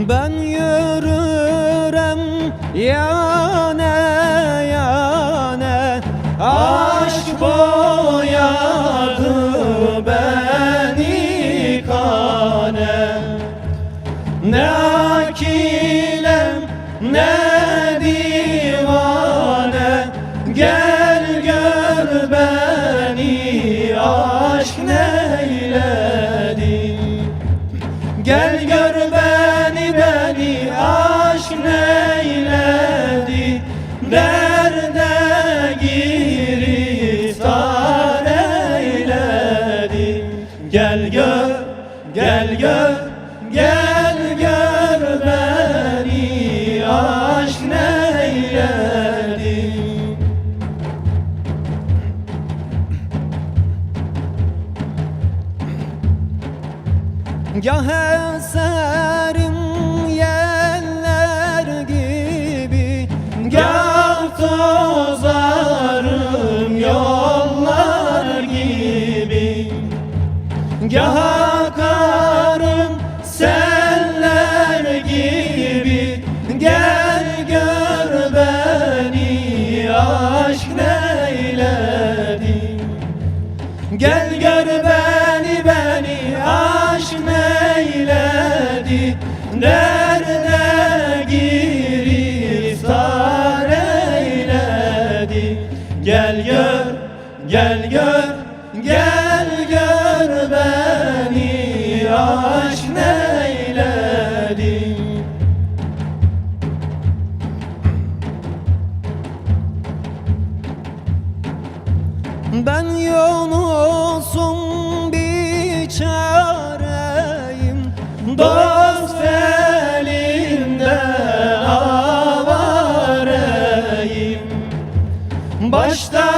Ben yürürüm yane yane, aşk boyadı beni kane. Ne akilem ne divane, gel gör beni aşk neyledi. Gel gör beni aşk neyledi, derde giriftar eyledi. Gel gör, gel gör, gel gör beni aşk neyledi. Gah eserim yeller gibi, gah tozarım yollar gibi. Gah akarım seller gibi, gel gör beni aşk neyledi. Gel gör beni aşk neyledi, derde giriftar eyledi. Gel gör, gel gör, gel gör beni aşk neyledi. Ben Yunus'um biçareyim, dost elinden avareyim. Başta